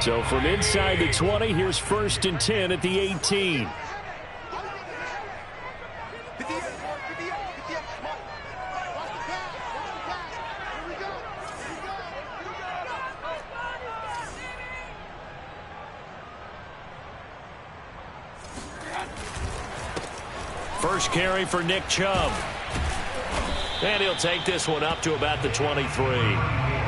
So from inside the 20, here's 1st and 10 at the 18. First carry for Nick Chubb. And he'll take this one up to about the 23.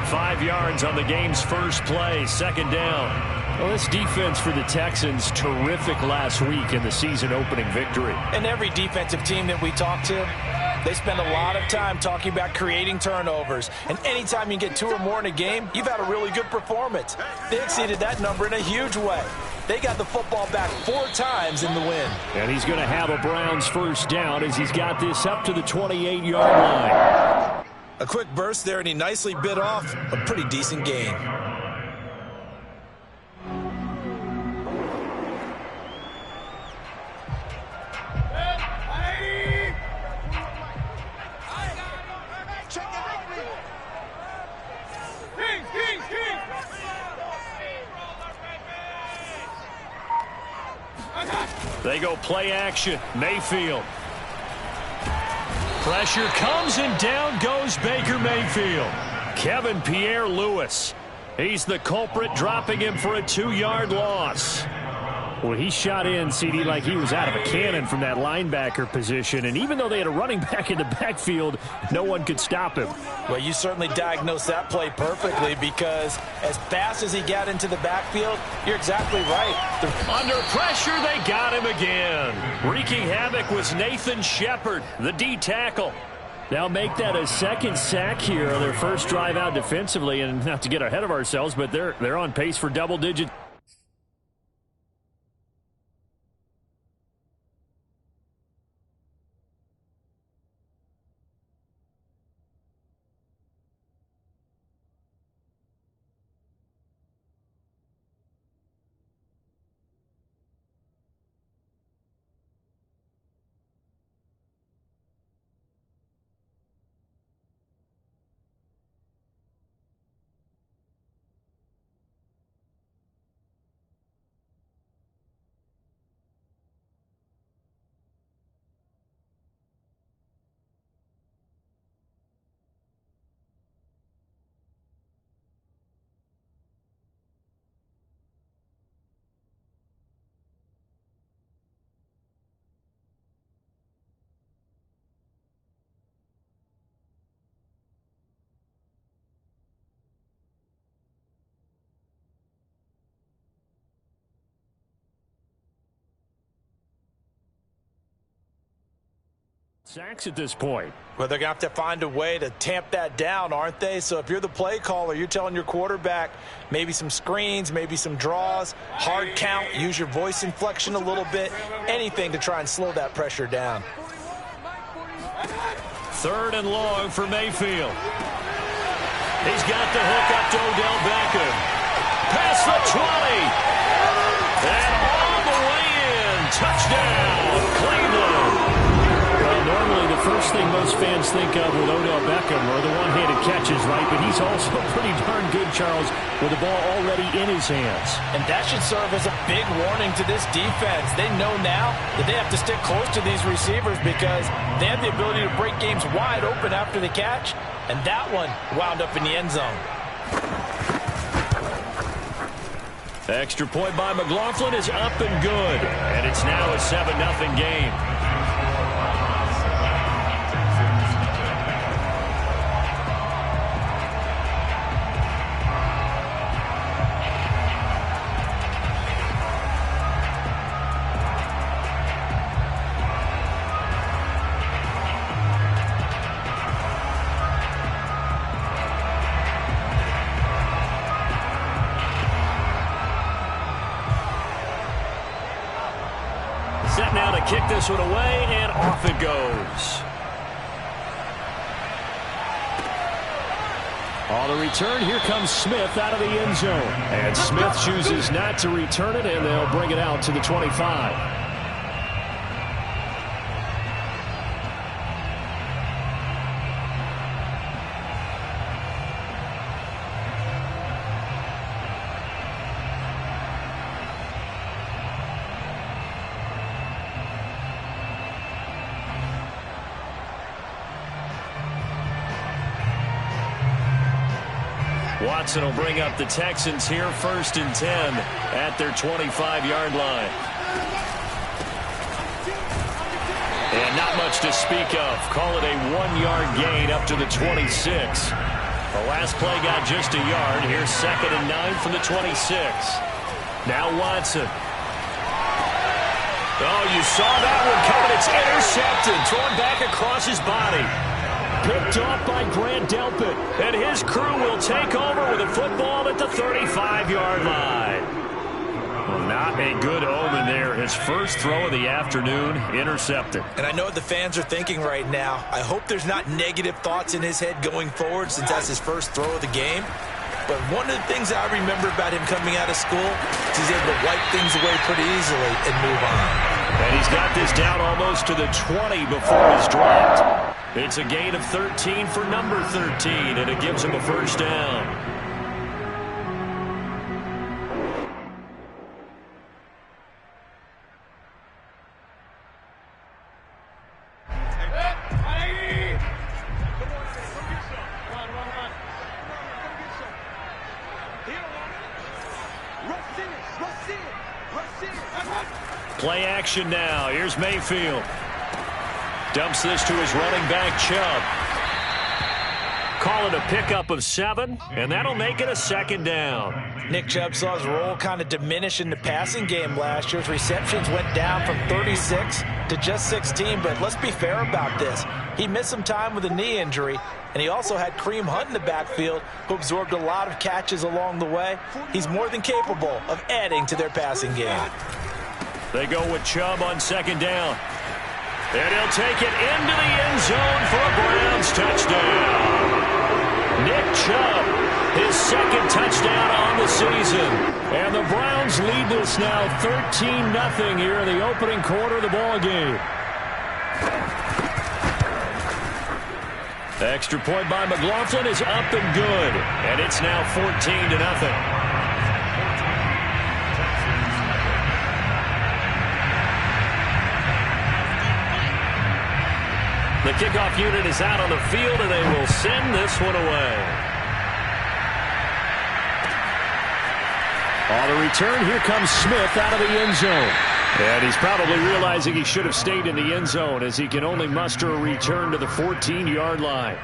5 yards on the game's first play, 2nd down. Well, this defense for the Texans, terrific last week in the season-opening victory. And every defensive team that we talk to, they spend a lot of time talking about creating turnovers. And anytime you get 2 or more in a game, you've had a really good performance. They exceeded that number in a huge way. They got the football back 4 times in the win. And he's going to have a Browns first down as he's got this up to the 28-yard line. A quick burst there, and he nicely bit off a pretty decent gain. They go play action. Mayfield. Pressure comes and down goes Baker Mayfield. Kevin Pierre-Louis. He's the culprit, dropping him for a 2-yard loss. Well, he shot in, CD, like he was out of a cannon from that linebacker position. And even though they had a running back in the backfield, no one could stop him. Well, you certainly diagnosed that play perfectly, because as fast as he got into the backfield, you're exactly right. Under pressure, they got him again. Wreaking havoc was Nathan Shepard, the D tackle. Now make that a 2nd sack here on their first drive out defensively. And not to get ahead of ourselves, but they're on pace for double digits. Sacks at this point. Well, they're going to have to find a way to tamp that down, aren't they? So if you're the play caller, you're telling your quarterback maybe some screens, maybe some draws, hard count, use your voice inflection a little bit, anything to try and slow that pressure down. 3rd and long for Mayfield. He's got the hook up to Odell Beckham. Past the 20. And all the way in. Touchdown, Cleveland. Normally, the first thing most fans think of with Odell Beckham are the one-handed catches, right? But he's also pretty darn good, Charles, with the ball already in his hands. And that should serve as a big warning to this defense. They know now that they have to stick close to these receivers, because they have the ability to break games wide open after the catch. And that one wound up in the end zone. Extra point by McLaughlin is up and good. And it's now a 7-0 game. Set now to kick this one away, and off it goes. On the return, here comes Smith out of the end zone. And Smith chooses not to return it, and they'll bring it out to the 25. Watson will bring up the Texans here, 1st and 10 at their 25-yard line. And not much to speak of. Call it a 1-yard gain up to the 26. The last play got just a yard. Here's 2nd and 9 from the 26. Now Watson. Oh, you saw that one coming. It's intercepted. Thrown back across his body. Picked off by Grant Delpit. And his crew will take over with a football at the 35-yard line. Well, not a good omen there. His first throw of the afternoon, intercepted. And I know what the fans are thinking right now. I hope there's not negative thoughts in his head going forward since that's his first throw of the game. But one of the things I remember about him coming out of school is he's able to wipe things away pretty easily and move on. And he's got this down almost to the 20 before he's dropped. It's a gain of 13 for number 13, and it gives him a first down. Play action now. Here's Mayfield. Dumps this to his running back, Chubb. Call it a pickup of 7, and that'll make it a 2nd down. Nick Chubb saw his role kind of diminish in the passing game last year. His receptions went down from 36 to just 16, but let's be fair about this. He missed some time with a knee injury, and he also had Kareem Hunt in the backfield, who absorbed a lot of catches along the way. He's more than capable of adding to their passing game. They go with Chubb on 2nd down. And he'll take it into the end zone for a Browns touchdown. Nick Chubb, his 2nd touchdown on the season. And the Browns lead this now 13-0 here in the opening quarter of the ball game. Extra point by McLaughlin is up and good. And it's now 14-0. The kickoff unit is out on the field, and they will send this one away. On the return, here comes Smith out of the end zone. And he's probably realizing he should have stayed in the end zone as he can only muster a return to the 14-yard line.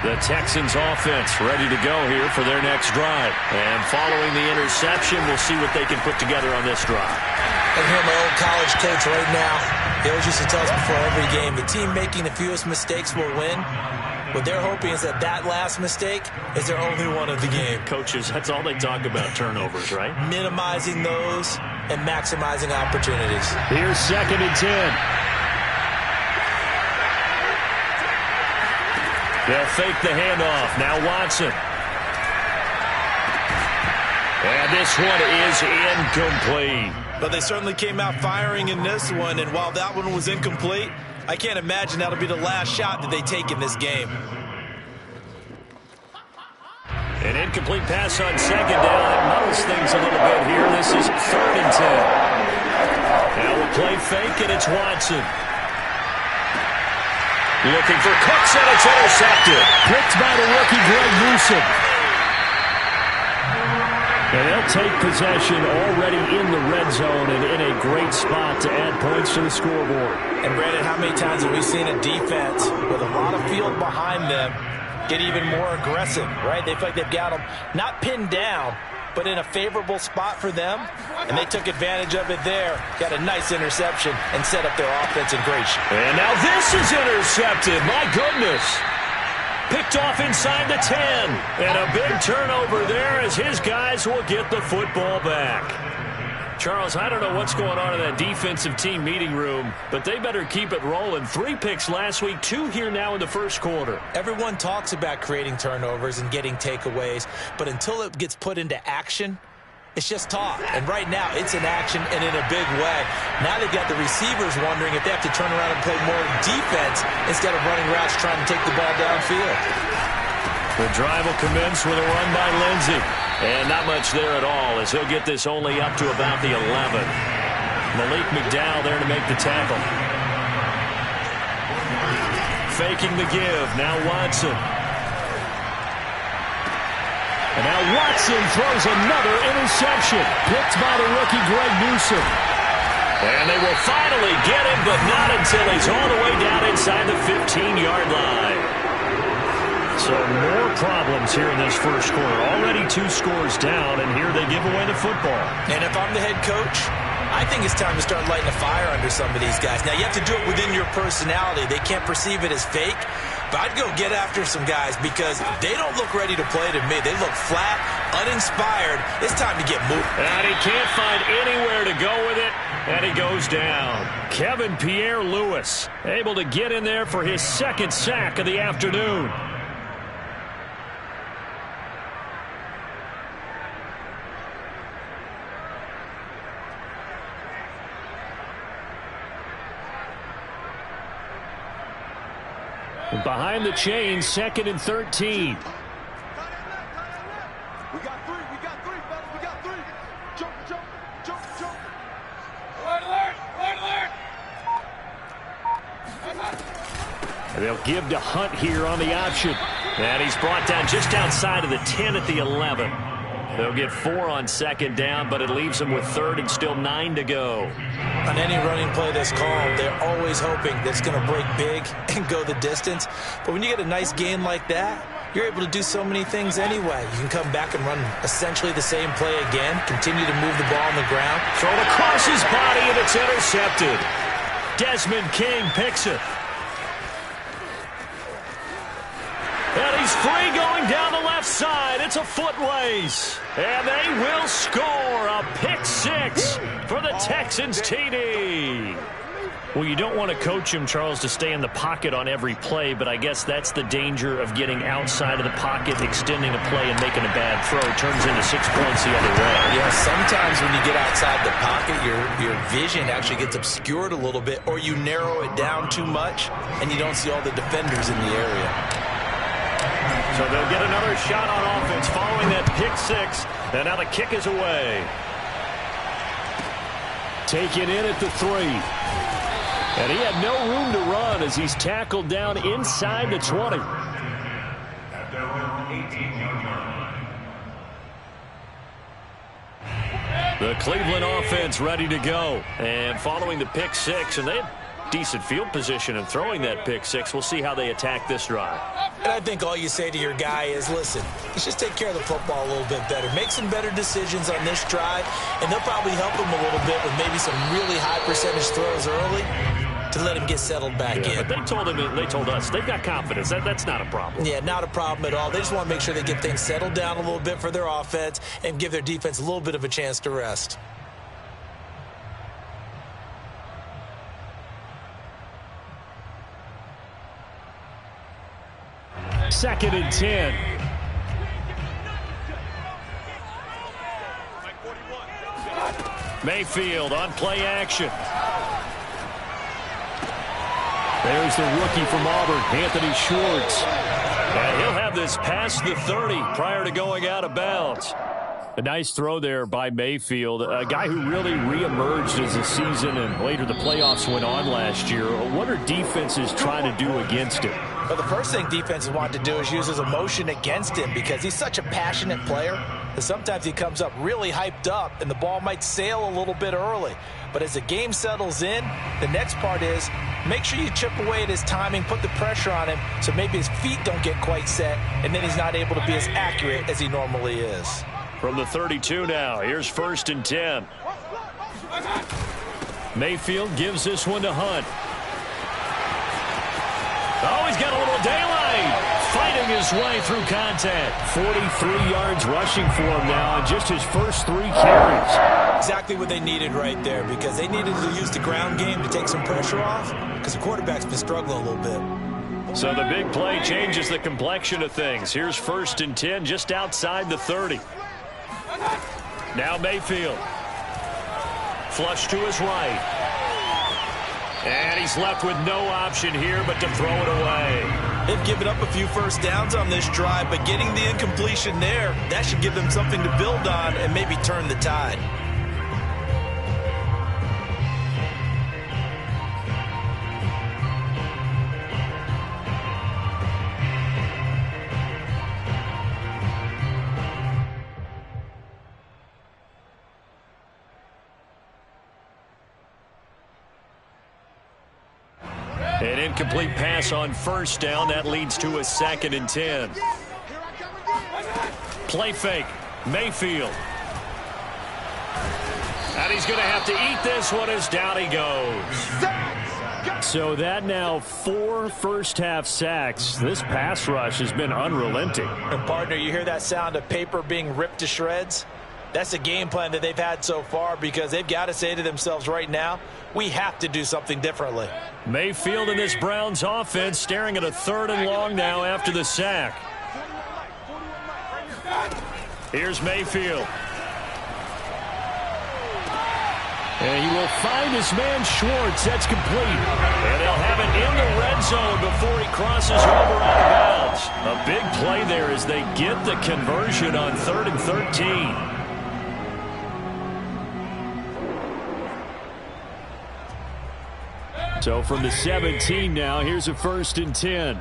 The Texans offense ready to go here for their next drive. And following the interception, we'll see what they can put together on this drive. I can hear my old college coach right now. He always used to tell us before every game, the team making the fewest mistakes will win. What they're hoping is that that last mistake is their only one of the game. Coaches, that's all they talk about, turnovers, right? Minimizing those and maximizing opportunities. Here's 2nd and 10. They'll fake the handoff. Now Watson. And this one is incomplete. But they certainly came out firing in this one, and while that one was incomplete, I can't imagine that'll be the last shot that they take in this game. An incomplete pass on 2nd down. That muddles things a little bit here. This is 3rd and 10. Now we'll play fake, and it's Watson. Looking for Cooks, and it's intercepted. Picked by the rookie, Greg Newsome. And they'll take possession already in the red zone and in a great spot to add points to the scoreboard. And, Brandon, how many times have we seen a defense with a lot of field behind them get even more aggressive, right? They feel like they've got them not pinned down, but in a favorable spot for them, and they took advantage of it there. Got a nice interception and set up their offense in great shape. And now this is intercepted. My goodness. Picked off inside the 10. And a big turnover there as his guys will get the football back. Charles, I don't know what's going on in that defensive team meeting room, but they better keep it rolling. 3 picks last week, 2 here now in the first quarter. Everyone talks about creating turnovers and getting takeaways, but until it gets put into action, it's just talk. And right now, it's in action and in a big way. Now they've got the receivers wondering if they have to turn around and play more defense instead of running routes trying to take the ball downfield. The drive will commence with a run by Lindsey. And not much there at all as he'll get this only up to about the 11. Malik McDowell there to make the tackle. Faking the give. Now Watson. And now Watson throws another interception. Picked by the rookie Greg Newsome. And they will finally get him, but not until he's all the way down inside the 15-yard line. So more problems here in this first quarter. Already 2 scores down, and here they give away the football. And if I'm the head coach, I think it's time to start lighting a fire under some of these guys. Now, you have to do it within your personality. They can't perceive it as fake. But I'd go get after some guys because they don't look ready to play to me. They look flat, uninspired. It's time to get moving. And he can't find anywhere to go with it, and he goes down. Kevin Pierre-Louis able to get in there for his second sack of the afternoon. Behind the chain, 2nd and 13. We got 3. We got 3. We got 3. Jump. Alert. They'll give to Hunt here on the option. And he's brought down just outside of the 10 at the 11. They'll get 4 on 2nd down, but it leaves them with 3rd and still 9 to go. On any running play that's called, they're always hoping that it's going to break big and go the distance. But when you get a nice gain like that, you're able to do so many things anyway. You can come back and run essentially the same play again, continue to move the ball on the ground. Thrown across his body, and it's intercepted. Desmond King picks it. And he's free going down the left side. It's a foot race. And they will score a pick 6 for the Texans TD. Well, you don't want to coach him, Charles, to stay in the pocket on every play, but I guess that's the danger of getting outside of the pocket, extending a play, and making a bad throw. It turns into 6 points the other way. Yeah, sometimes when you get outside the pocket, your vision actually gets obscured a little bit, or you narrow it down too much, and you don't see all the defenders in the area. So they'll get another shot on offense following that pick 6. And now the kick is away. Taken in at the 3. And he had no room to run as he's tackled down inside the 20. The Cleveland offense ready to go. And following the pick 6, and they had decent field position in throwing that pick 6. We'll see how they attack this drive. And I think all you say to your guy is, listen, let's just take care of the football a little bit better. Make some better decisions on this drive, and they'll probably help him a little bit with maybe some really high percentage throws early to let him get settled back in. But they told us they've got confidence. That's not a problem. Yeah, not a problem at all. They just want to make sure they get things settled down a little bit for their offense and give their defense a little bit of a chance to rest. Second and 10. Mayfield on play action. There's the rookie from Auburn, Anthony Schwartz. And he'll have this past the 30 prior to going out of bounds. A nice throw there by Mayfield, a guy who really reemerged as the season and later the playoffs went on last year. What are defenses trying to do against him? Well, the first thing defenses want to do is use his emotion against him because he's such a passionate player that sometimes he comes up really hyped up and the ball might sail a little bit early. But as the game settles in, the next part is make sure you chip away at his timing, put the pressure on him so maybe his feet don't get quite set and then he's not able to be as accurate as he normally is. From the 32 now, here's 1st and 10. Mayfield gives this one to Hunt. Oh, he's got a little daylight. Fighting his way through contact. 43 yards rushing for him now on just his first 3 carries. Exactly what they needed right there because they needed to use the ground game to take some pressure off because the quarterback's been struggling a little bit. So the big play changes the complexion of things. Here's 1st and 10 just outside the 30. Now Mayfield. Flush to his right. And he's left with no option here but to throw it away. They've given up a few first downs on this drive, but getting the incompletion there, that should give them something to build on and maybe turn the tide. An incomplete pass on first down. That leads to a 2nd and 10. Play fake. Mayfield. And he's going to have to eat this one as down he goes. So that now 4 first-half sacks. This pass rush has been unrelenting. And partner, you hear that sound of paper being ripped to shreds? That's the game plan that they've had so far, because they've got to say to themselves right now, we have to do something differently. Mayfield in this Browns offense staring at a 3rd and long now after the sack. Here's Mayfield. And he will find his man Schwartz. That's complete. And they'll have it in the red zone before he crosses over out of bounds. A big play there as they get the conversion on 3rd and 13. So from the 17 now, here's a 1st and 10.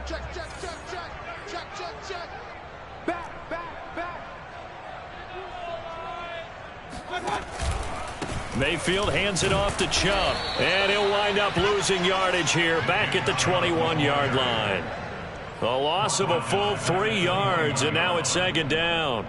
Mayfield hands it off to Chubb. And he'll wind up losing yardage here back at the 21-yard line. A loss of a full 3 yards, and now it's 2nd down.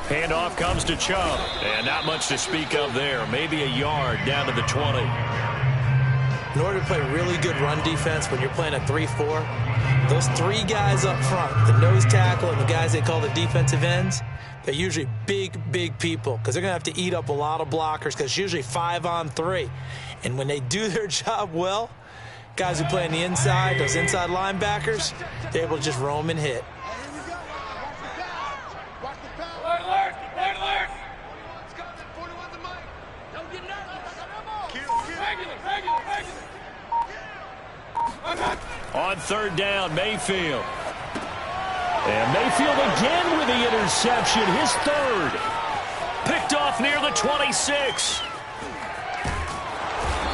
Handoff comes to Chubb, and not much to speak of there. Maybe a yard down to the 20. In order to play really good run defense when you're playing a 3-4, those 3 guys up front, the nose tackle and the guys they call the defensive ends, they're usually big people, because they're going to have to eat up a lot of blockers, because it's usually 5-on-3. And when they do their job well, guys who play on the inside, those inside linebackers, they're able to just roam and hit. On 3rd down, Mayfield. And Mayfield again with the interception, his 3rd. Picked off near the 26.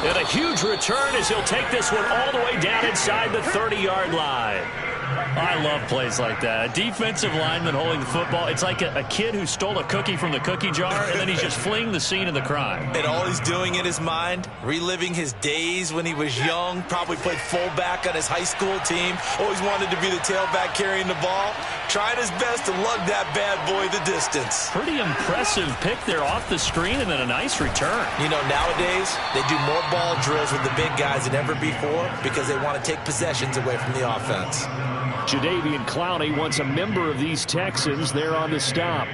And a huge return as he'll take this one all the way down inside the 30-yard line. I love plays like that. A defensive lineman holding the football. It's like a kid who stole a cookie from the cookie jar, and then he's just fleeing the scene of the crime. And all he's doing in his mind, reliving his days when he was young, probably played fullback on his high school team, always wanted to be the tailback carrying the ball, trying his best to lug that bad boy the distance. Pretty impressive pick there off the screen, and then a nice return. You know, nowadays, they do more ball drills with the big guys than ever before because they want to take possessions away from the offense. Jadeveon Clowney wants a member of these Texans there on the stop.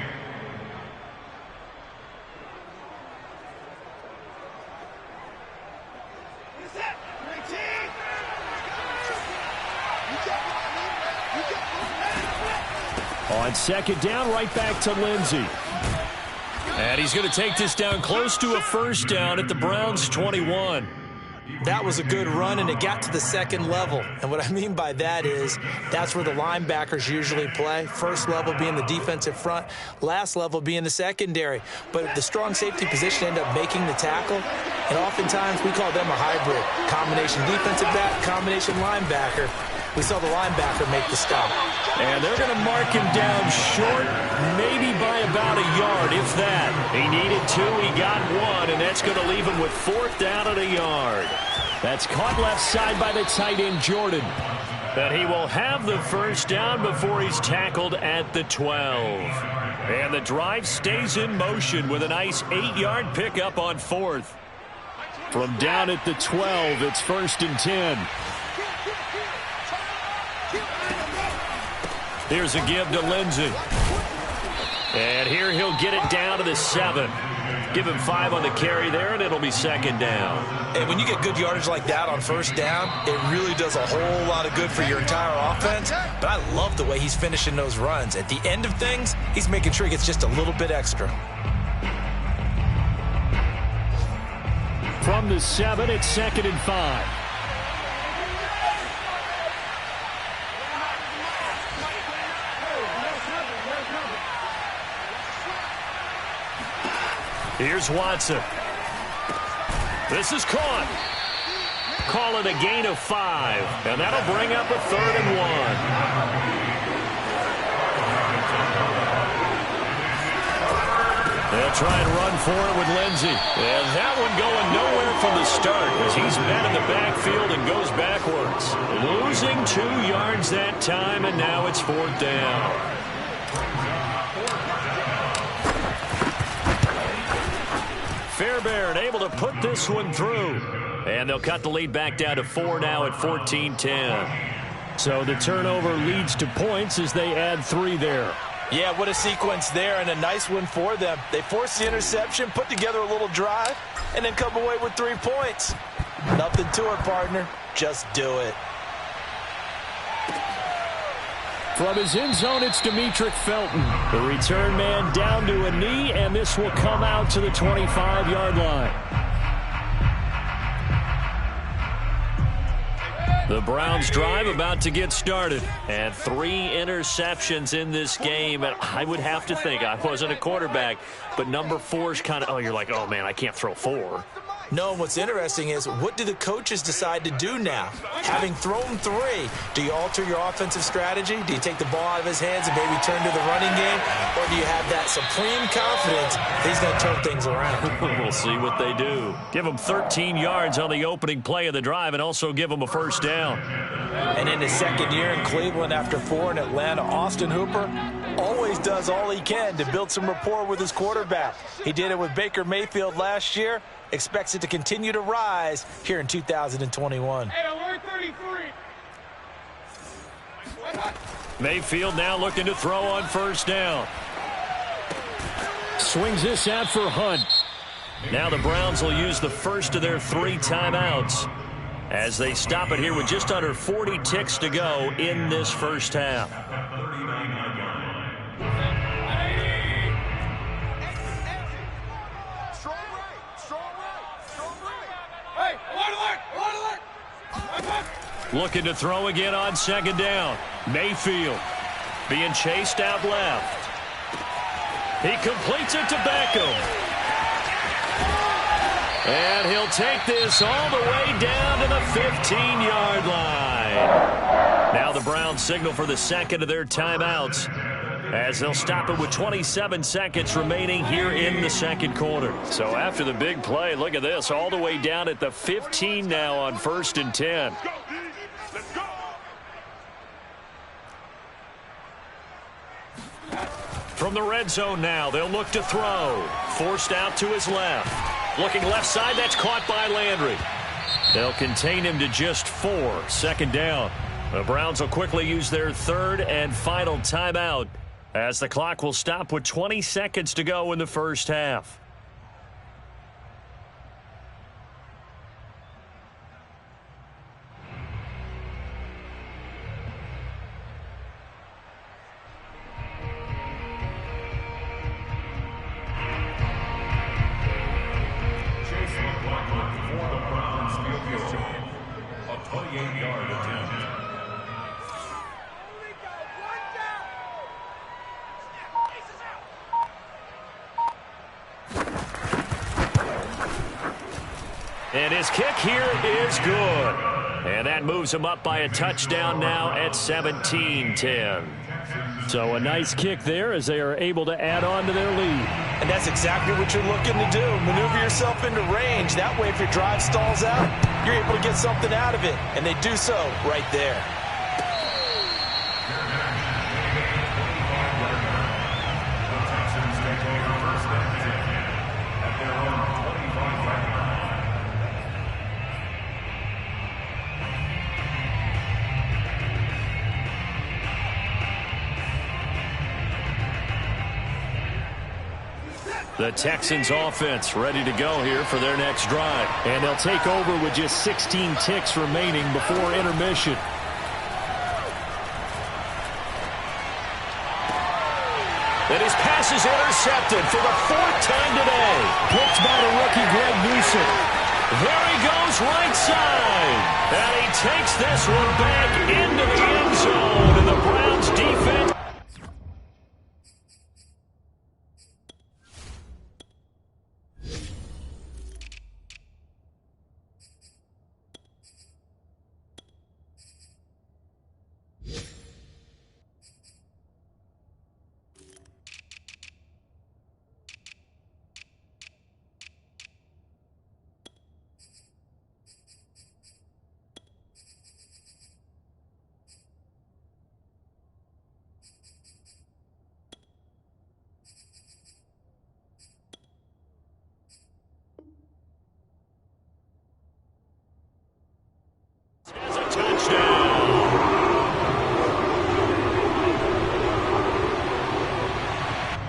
On 2nd down, right back to Lindsey. And he's going to take this down close to a 1st down at the Browns' 21. That was a good run, and it got to the 2nd level. And what I mean by that is that's where the linebackers usually play. First level being the defensive front, last level being the secondary. But the strong safety position ended up making the tackle, and oftentimes we call them a hybrid. Combination defensive back, combination linebacker. We saw the linebacker make the stop. And they're going to mark him down short, maybe by about a yard, if that. He needed 2, he got 1, and that's going to leave him with 4th down and a yard. That's caught left side by the tight end, Jordan. But he will have the 1st down before he's tackled at the 12. And the drive stays in motion with a nice 8-yard pickup on 4th. From down at the 12, it's 1st and 10. Here's a give to Lindsey. And here he'll get it down to the 7. Give him 5 on the carry there, and it'll be second down. And when you get good yardage like that on first down, it really does a whole lot of good for your entire offense. But I love the way he's finishing those runs. At the end of things, he's making sure he gets just a little bit extra. From the 7, it's second and 5. Here's Watson. This is caught. Call it a gain of 5, and that'll bring up a 3rd and 1. They'll try and run for it with Lindsey. And that one going nowhere from the start as he's met in the backfield and goes backwards. Losing 2 yards that time, and now it's 4th down. Fairbairn able to put this one through. And they'll cut the lead back down to 4 now at 14-10. So the turnover leads to points as they add 3 there. Yeah, what a sequence there, and a nice one for them. They forced the interception, put together a little drive, and then come away with 3 points. Nothing to it, partner. Just do it. From his end zone, it's Demetric Felton. The return man down to a knee, and this will come out to the 25-yard line. The Browns drive about to get started. And 3 interceptions in this game. And I would have to think, I wasn't a quarterback, but number 4 is kind of, oh, you're like, oh, man, I can't throw 4. No, and what's interesting is, what do the coaches decide to do now? Having thrown 3, do you alter your offensive strategy? Do you take the ball out of his hands and maybe turn to the running game? Or do you have that supreme confidence that he's going to turn things around? We'll see what they do. Give him 13 yards on the opening play of the drive and also give him a first down. And in his second year in Cleveland after 4 in Atlanta, Austin Hooper always does all he can to build some rapport with his quarterback. He did it with Baker Mayfield last year. Expects it to continue to rise here in 2021. Mayfield now looking to throw on first down. Swings this out for Hunt. Now the Browns will use the first of their 3 timeouts as they stop it here with just under 40 ticks to go in this first half. Looking to throw again on second down. Mayfield being chased out left. He completes it to Beckham. And he'll take this all the way down to the 15-yard line. Now the Browns signal for the second of their timeouts as they'll stop it with 27 seconds remaining here in the second quarter. So after the big play, look at this, all the way down at the 15 now on 1st and 10. From the red zone now, they'll look to throw. Forced out to his left. Looking left side, that's caught by Landry. They'll contain him to just 4. Second down. The Browns will quickly use their 3rd and final timeout as the clock will stop with 20 seconds to go in the first half. And his kick here is good. And that moves him up by a touchdown now at 17-10. So a nice kick there as they are able to add on to their lead. And that's exactly what you're looking to do. Maneuver yourself into range. That way, if your drive stalls out, you're able to get something out of it. And they do so right there. The Texans offense ready to go here for their next drive. And they'll take over with just 16 ticks remaining before intermission. And his pass is intercepted for the 4th time today. Picked by the rookie Greg Newsome. There he goes right side. And he takes this one back into the end zone. And the Browns defense.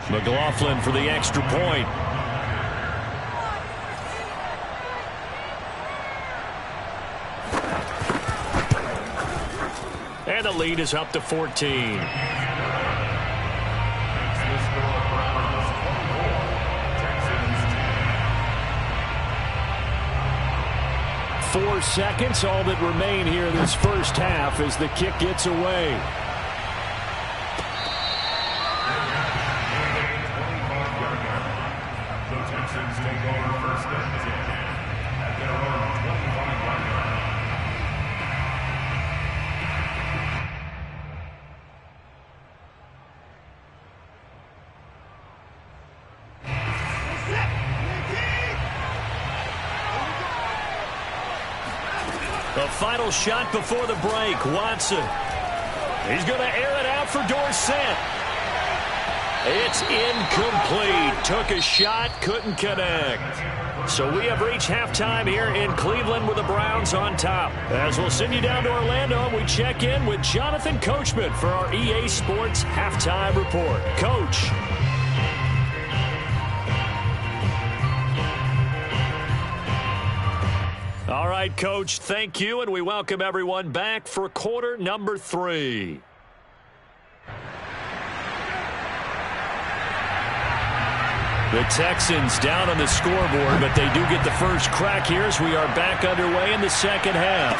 McLaughlin for the extra point. And the lead is up to 14. Four seconds, all that remain here this first half as the kick gets away. The final shot before the break. Watson. He's going to air it out for Dorsett. It's incomplete. Took a shot, couldn't connect. So we have reached halftime here in Cleveland with the Browns on top. As we'll send you down to Orlando, we check in with Jonathan Coachman for our EA Sports Halftime Report. Coach. All right, Coach, thank you, and we welcome everyone back for quarter number 3. The Texans down on the scoreboard, but they do get the first crack here as we are back underway in the second half.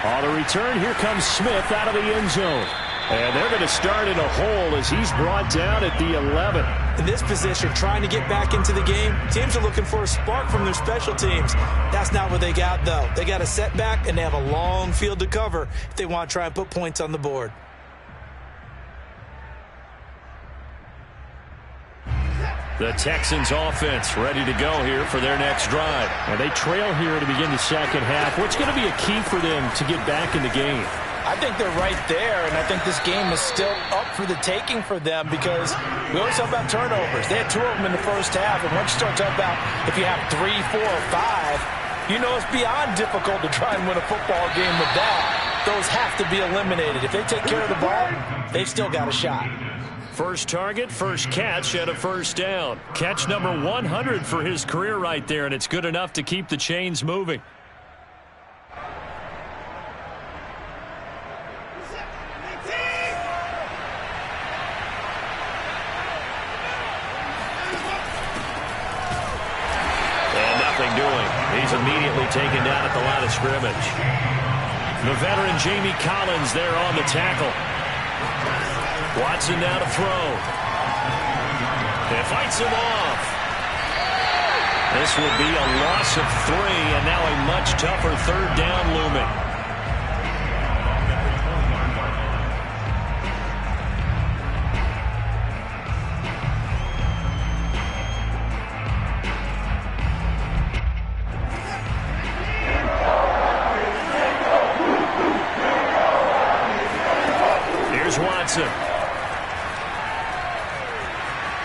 On the return, here comes Smith out of the end zone. And they're going to start in a hole as he's brought down at the 11. In this position, trying to get back into the game, teams are looking for a spark from their special teams. That's not what they got, though. They got a setback, and they have a long field to cover if they want to try and put points on the board. The Texans offense ready to go here for their next drive. And they trail here to begin the second half. What's going to be a key for them to get back in the game? I think they're right there, and I think this game is still up for the taking for them because we always talk about turnovers. They had 2 of them in the first half, and once you start talking about if you have 3, 4, or 5, you know it's beyond difficult to try and win a football game with that. Those have to be eliminated. If they take care of the ball, they've still got a shot. First target, first catch, and a first down. Catch number 100 for his career right there, and it's good enough to keep the chains moving. He's immediately taken down at the line of scrimmage. The veteran Jamie Collins there on the tackle. Watson now to throw. And fights him off. This will be a loss of 3, and now a much tougher third down looming.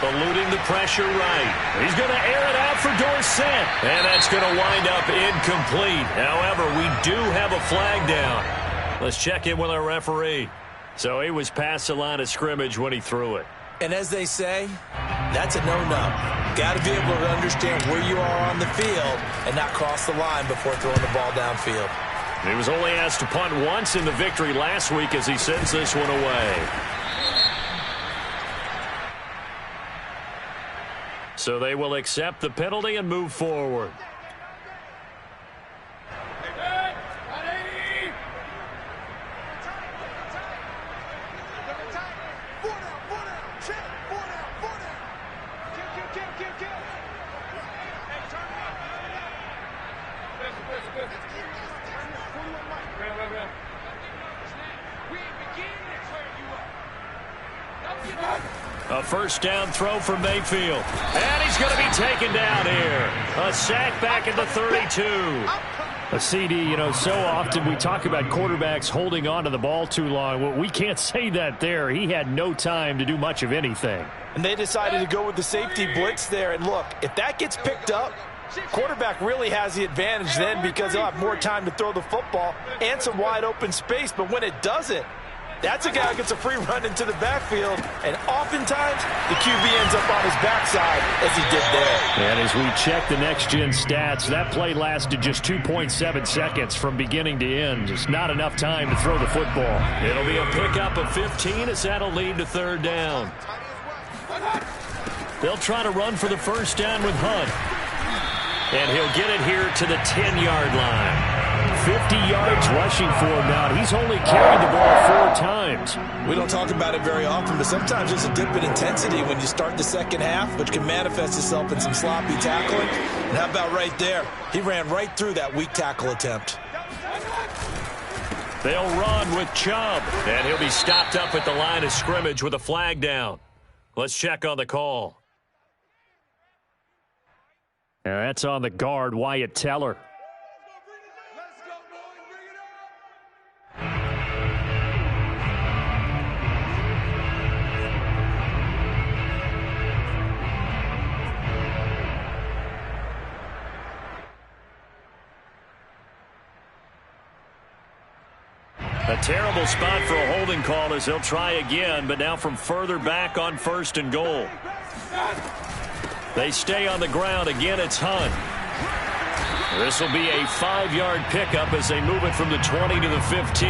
Eluding the pressure right. He's going to air it out for Dorsett. And that's going to wind up incomplete. However, we do have a flag down. Let's check in with our referee. So he was past the line of scrimmage when he threw it. And as they say, that's a no-no. Got to be able to understand where you are on the field and not cross the line before throwing the ball downfield. He was only asked to punt once in the victory last week as he sends this one away. So they will accept the penalty and move forward. A first down throw for Mayfield. And he's going to be taken down here. A sack back at the 32. A CD, you know, so often we talk about quarterbacks holding on to the ball too long. Well, we can't say that there. He had no time to do much of anything. And they decided to go with the safety blitz there. And look, if that gets picked up, quarterback really has the advantage then because he'll have more time to throw the football and some wide open space. But when it doesn't, that's a guy who gets a free run into the backfield, and oftentimes the QB ends up on his backside as he did there. And as we check the next-gen stats, that play lasted just 2.7 seconds from beginning to end. Just not enough time to throw the football. It'll be a pickup of 15 as that'll lead to third down. They'll try to run for the first down with Hunt. And he'll get it here to the 10-yard line. 50 yards rushing for him now. He's only carried the ball 4 times. We don't talk about it very often, but sometimes there's a dip in intensity when you start the second half, which can manifest itself in some sloppy tackling. And how about right there? He ran right through that weak tackle attempt. They'll run with Chubb. And he'll be stopped up at the line of scrimmage with a flag down. Let's check on the call. That's on the guard, Wyatt Teller. A terrible spot for a holding call as they'll try again, but now from further back on first and goal. They stay on the ground. Again, it's Hunt. This will be a 5-yard pickup as they move it from the 20 to the 15.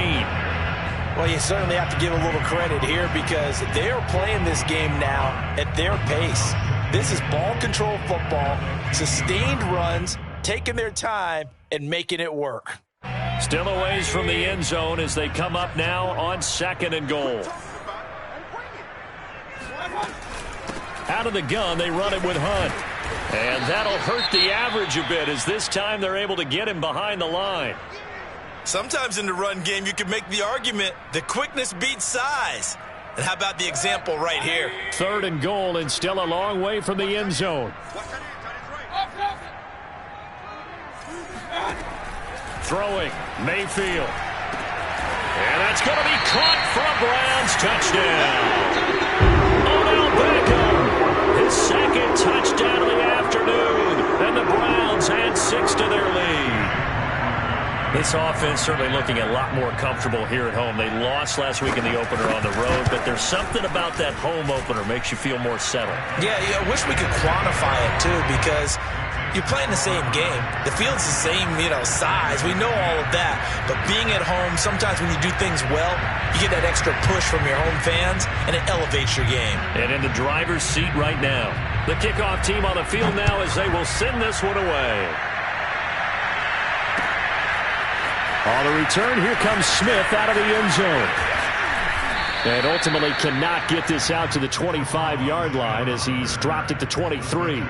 Well, you certainly have to give a little credit here because they are playing this game now at their pace. This is ball control football, sustained runs, taking their time, and making it work. Still a ways from the end zone as they come up now on second and goal. Out of the gun, they run it with Hunt. And that'll hurt the average a bit as this time they're able to get him behind the line. Sometimes in the run game, you can make the argument that quickness beats size. And how about the example right here? Third and goal and still a long way from the end zone. Throwing, Mayfield. And that's going to be caught for a Browns touchdown. Odell Beckham, his second touchdown of the afternoon. And the Browns add 6 to their lead. This offense certainly looking a lot more comfortable here at home. They lost last week in the opener on the road, but there's something about that home opener makes you feel more settled. Yeah, I wish we could quantify it, too, because you're playing the same game. The field's the same, size. We know all of that. But being at home, sometimes when you do things well, you get that extra push from your home fans, and it elevates your game. And in the driver's seat right now. The kickoff team on the field now as they will send this one away. On the return, here comes Smith out of the end zone. And ultimately cannot get this out to the 25-yard line as he's dropped it to 23.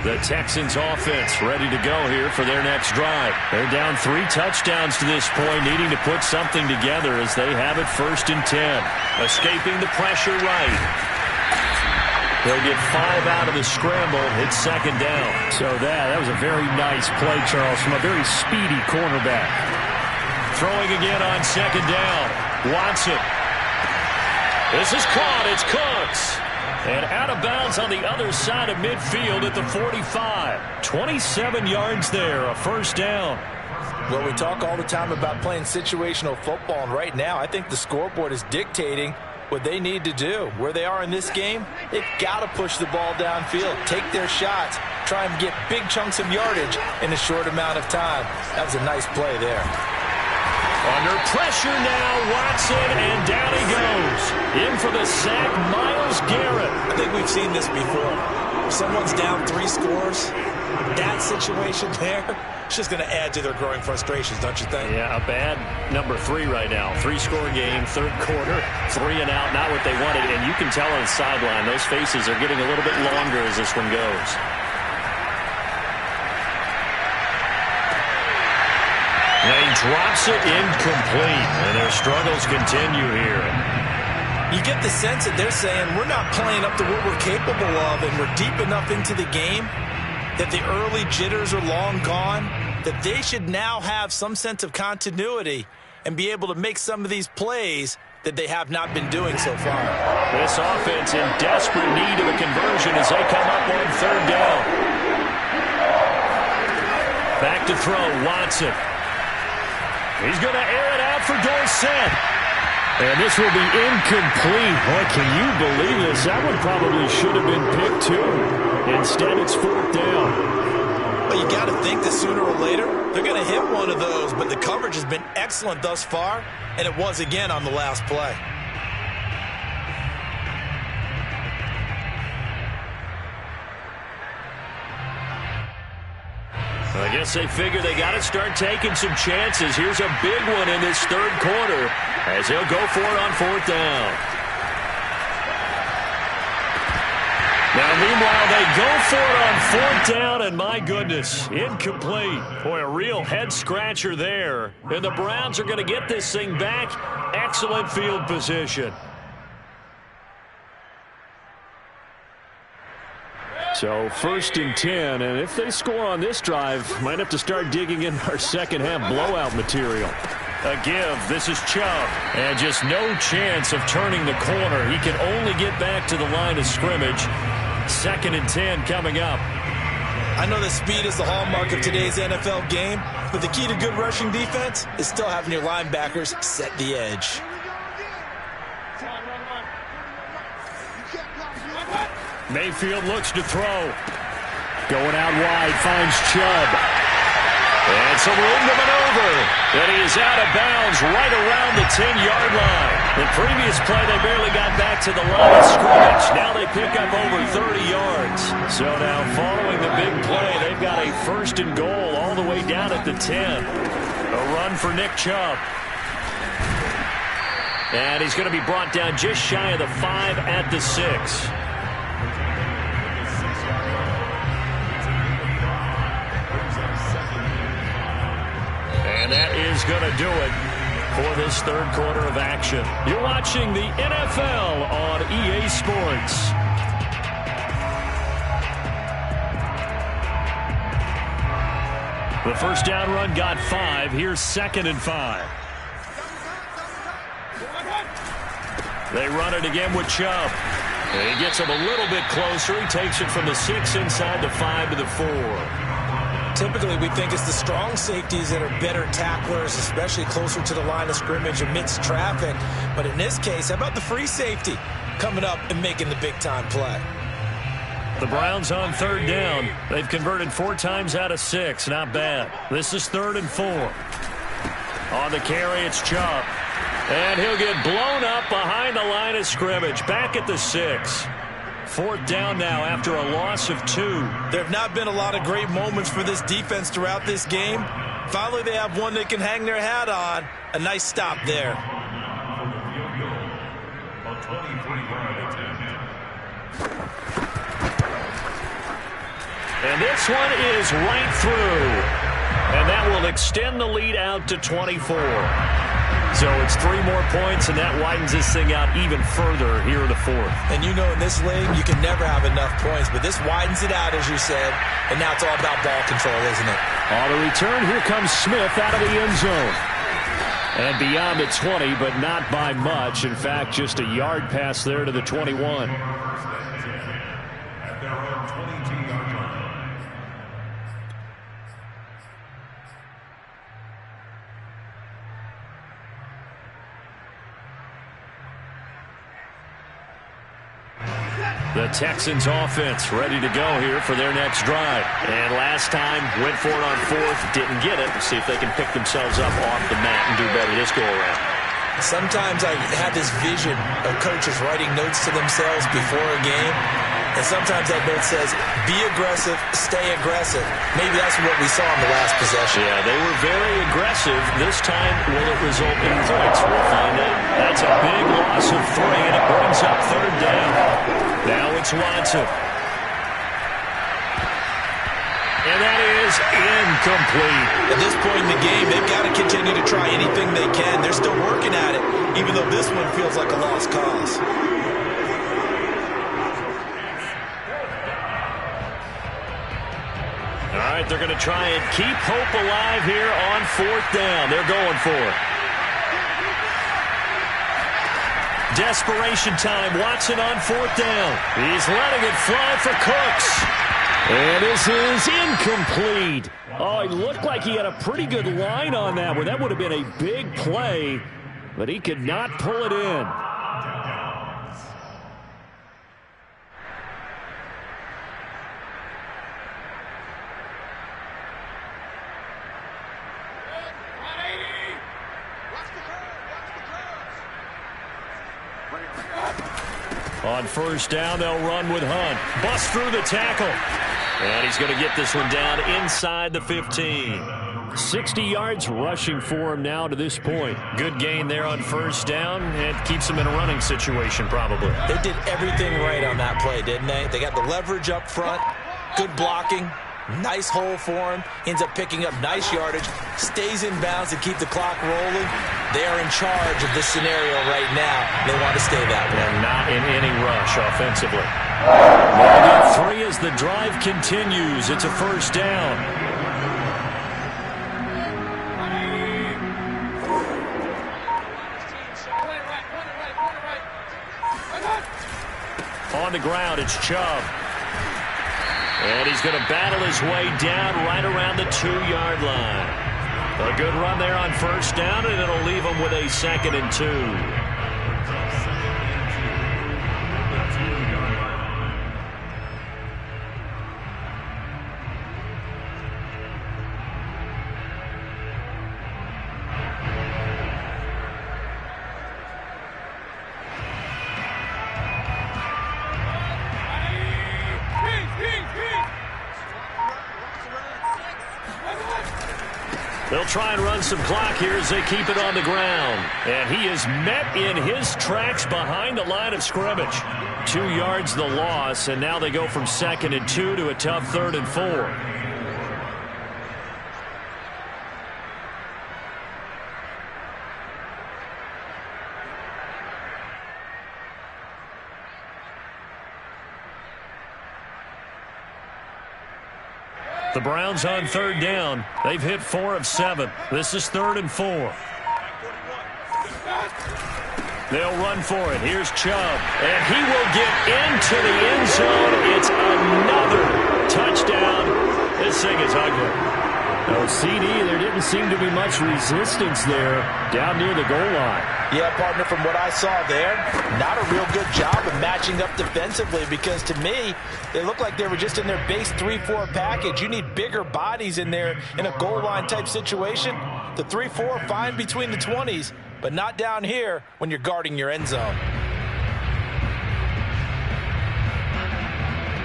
The Texans offense ready to go here for their next drive. They're down 3 touchdowns to this point, needing to put something together as they have it 1st and 10. Escaping the pressure right. They'll get 5 out of the scramble. It's second down. So that was a very nice play, Charles, from a very speedy cornerback. Throwing again on second down. Watson. This is caught. It's Cooks. And out of bounds on the other side of midfield at the 45. 27 yards there, a first down. Well, we talk all the time about playing situational football, and right now I think the scoreboard is dictating what they need to do. Where they are in this game, they've got to push the ball downfield, take their shots, try and get big chunks of yardage in a short amount of time. That was a nice play there. Under pressure now, Watson, and down he goes. In for the sack, Myles Garrett. I think we've seen this before. If someone's down 3 scores, that situation there, it's just going to add to their growing frustrations, don't you think? Yeah, a bad number 3 right now. 3-score game, third quarter, 3 and out, not what they wanted. And you can tell on the sideline, those faces are getting a little bit longer as this one goes. He drops it incomplete, and their struggles continue here. You get the sense that they're saying we're not playing up to what we're capable of, and we're deep enough into the game that the early jitters are long gone, that they should now have some sense of continuity and be able to make some of these plays that they have not been doing so far. This offense in desperate need of a conversion as they come up on third down. Back to throw, Watson. He's going to air it out for Dorsett. And this will be incomplete. Boy, can you believe this? That one probably should have been picked too. Instead, it's fourth down. Well, you got to think that sooner or later they're going to hit one of those, but the coverage has been excellent thus far, and it was again on the last play. I guess they figure they got to start taking some chances. Here's a big one in this third quarter as they'll go for it on fourth down. Now, meanwhile, they go for it on fourth down, and my goodness, incomplete. Boy, a real head-scratcher there. And the Browns are going to get this thing back. Excellent field position. So 1st and 10, and if they score on this drive, might have to start digging in our second half blowout material. A give. This is Chubb. And just no chance of turning the corner. He can only get back to the line of scrimmage. 2nd and 10 coming up. I know that speed is the hallmark of today's NFL game, but the key to good rushing defense is still having your linebackers set the edge. Mayfield looks to throw. Going out wide, finds Chubb. And some room to maneuver. And he is out of bounds right around the 10-yard line. The previous play, they barely got back to the line of scrimmage. Now they pick up over 30 yards. So now following the big play, they've got a 1st and goal all the way down at the 10. A run for Nick Chubb. And he's going to be brought down just shy of the 5 at the 6. And that is going to do it for this third quarter of action. You're watching the NFL on EA Sports. The first down run got 5. Here's 2nd and 5. They run it again with Chubb. And he gets him a little bit closer. He takes it from the 6 inside the 5 to the 4. Typically, we think it's the strong safeties that are better tacklers, especially closer to the line of scrimmage amidst traffic. But in this case, how about the free safety coming up and making the big-time play? The Browns on third down. They've converted 4 times out of 6. Not bad. This is 3rd and 4. On the carry, it's Chubb. And he'll get blown up behind the line of scrimmage. Back at the 6. 4th down now after a loss of 2. There have not been a lot of great moments for this defense throughout this game. Finally, they have one they can hang their hat on. A nice stop there. And this one is right through. And that will extend the lead out to 24. So it's 3 more points, and that widens this thing out even further here in the fourth. And you know in this league, you can never have enough points, but this widens it out, as you said, and now it's all about ball control, isn't it? On the return, here comes Smith out of the end zone. And beyond the 20, but not by much. In fact, just a yard pass there to the 21. The Texans offense ready to go here for their next drive. And last time went for it on fourth, didn't get it. Let's see if they can pick themselves up off the mat and do better this go around. Sometimes I have this vision of coaches writing notes to themselves before a game. And sometimes that note says, be aggressive, stay aggressive. Maybe that's what we saw in the last possession. Yeah, they were very aggressive. This time, will it result in points? We'll find out. That's a big loss of 3, and it brings up third down. Now it's Watson. And that is incomplete. At this point in the game, they've got to continue to try anything they can. They're still working at it, even though this one feels like a lost cause. All right, they're going to try and keep hope alive here on fourth down. They're going for it. Desperation time. Watson on fourth down. He's letting it fly for Cooks. And this is incomplete. Oh, it looked like he had a pretty good line on that one. That would have been a big play, but he could not pull it in. On first down, they'll run with Hunt. Bust through the tackle. And he's going to get this one down inside the 15. 60 yards rushing for him now to this point. Good gain there on first down, and keeps him in a running situation probably. They did everything right on that play, didn't they? They got the leverage up front, good blocking, nice hole for him, ends up picking up nice yardage, stays in bounds to keep the clock rolling. They are in charge of this scenario right now. They want to stay that way. And not in any rush offensively. They'll get 3 as the drive continues. It's a first down. On the ground, it's Chubb. And he's going to battle his way down right around the 2-yard line. A good run there on first down, and it'll leave him with a 2nd and 2. They'll try and run some clock here as they keep it on the ground. And he is met in his tracks behind the line of scrimmage. 2 yards the loss, and now they go from 2nd and 2 to a tough 3rd and 4. The Browns on 3rd down. They've hit 4 of 7. This is 3rd and 4. They'll run for it. Here's Chubb. And he will get into the end zone. It's another touchdown. This thing is ugly. No, CD, there didn't seem to be much resistance there down near the goal line. Yeah, partner, from what I saw there, not a real good job of matching up defensively, because to me, they looked like they were just in their base 3-4 package. You need bigger bodies in there in a goal line type situation. The 3-4, fine between the 20s, but not down here when you're guarding your end zone.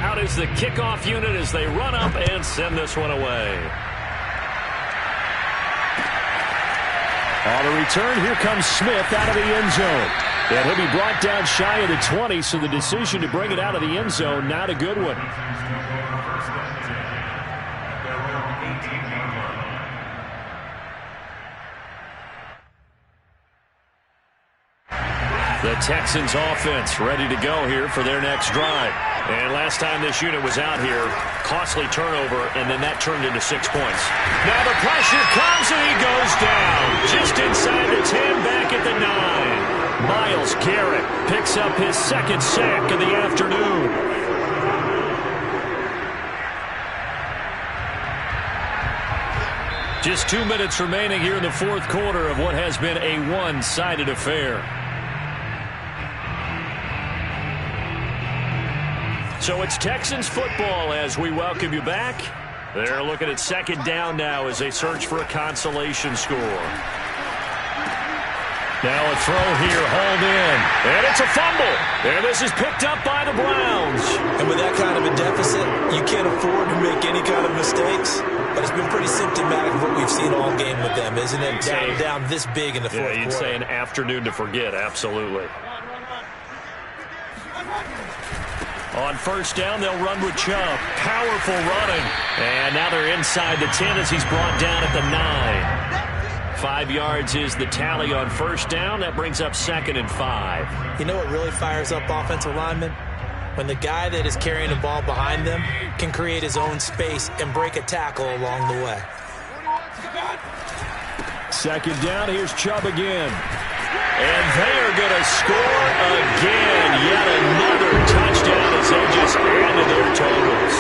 Out is the kickoff unit as they run up and send this one away. On the return, here comes Smith out of the end zone. And he'll be brought down shy of the 20, so the decision to bring it out of the end zone, not a good one. The Texans offense ready to go here for their next drive. And last time this unit was out here, costly turnover, and then that turned into 6 points. Now the pressure comes, and he goes down. Just inside the 10, back at the 9. Myles Garrett picks up his second sack of the afternoon. Just 2 minutes remaining here in the fourth quarter of what has been a one-sided affair. So it's Texans football as we welcome you back. They're looking at second down now as they search for a consolation score. Now a throw here, hauled in, and it's a fumble. And this is picked up by the Browns. And with that kind of a deficit, you can't afford to make any kind of mistakes. But it's been pretty symptomatic of what we've seen all game with them, isn't it? Down this big in the fourth quarter. You'd say an afternoon to forget, absolutely. On first down, they'll run with Chubb. Powerful running. And now they're inside the 10 as he's brought down at the 9. 5 yards is the tally on first down. That brings up 2nd and 5. You know what really fires up offensive linemen? When the guy that is carrying the ball behind them can create his own space and break a tackle along the way. Second down, here's Chubb again. And they are going to score again. Yet another touchdown as they just add to their totals.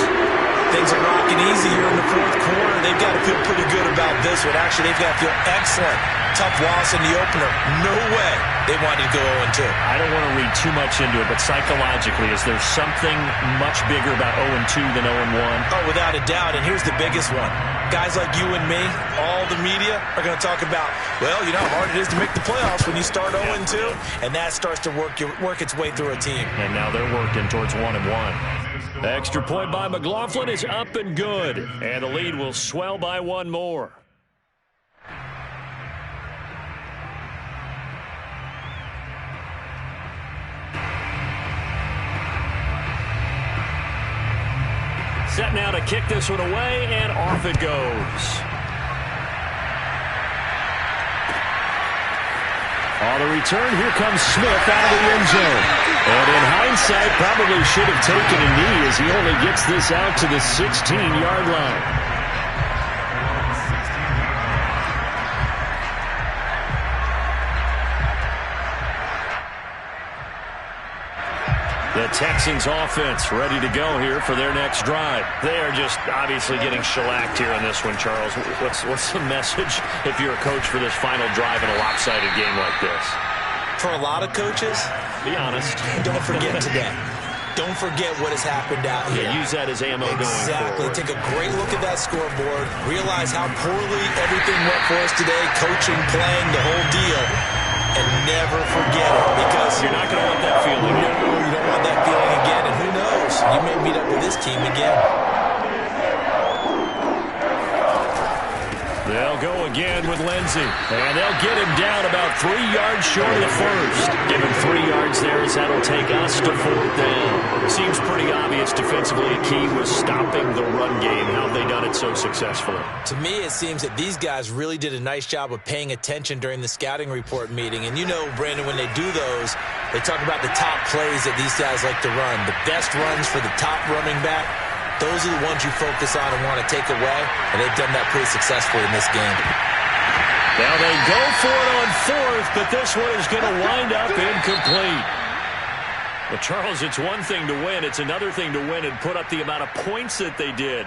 Things are rocking easy here in the fourth quarter. They've got to feel pretty good about this one. Actually, they've got to feel excellent. Tough loss in the opener. No way they wanted to go 0-2. I don't want to read too much into it, but psychologically, is there something much bigger about 0-2 than 0-1? Oh, without a doubt, and here's the biggest one. Guys like you and me, all the media, are going to talk about, well, you know how hard it is to make the playoffs when you start 0-2, and that starts to work its way through a team. And now they're working towards 1-1. The extra point by McLaughlin is up and good, and the lead will swell by one more. Set now to kick this one away, and off it goes. On the return, here comes Smith out of the end zone. And in hindsight, probably should have taken a knee as he only gets this out to the 16-yard line. The Texans offense ready to go here for their next drive. They are just obviously getting shellacked here in this one, Charles. What's the message if you're a coach for this final drive in a lopsided game like this? For a lot of coaches, be honest. Don't forget today. Don't forget what has happened out here. Yeah, use that as ammo going forward. Exactly. Take a great look at that scoreboard. Realize how poorly everything went for us today. Coaching, playing, the whole deal. And never forget it, because you're not going to want that feeling again. No, you don't want that feeling again. And who knows? You may meet up with this team again. They'll go again with Lindsey. And they'll get him down about 3 yards short of the first. Give him 3 yards there as that'll take us to fourth down. Seems pretty obvious defensively a key was stopping the run game. How have they done it so successfully? To me, it seems that these guys really did a nice job of paying attention during the scouting report meeting. And you know, Brandon, when they do those, they talk about the top plays that these guys like to run. The best runs for the top running back. Those are the ones you focus on and want to take away, and they've done that pretty successfully in this game. Now they go for it on fourth, but this one is going to wind up incomplete. Well, Charles, it's one thing to win. It's another thing to win and put up the amount of points that they did.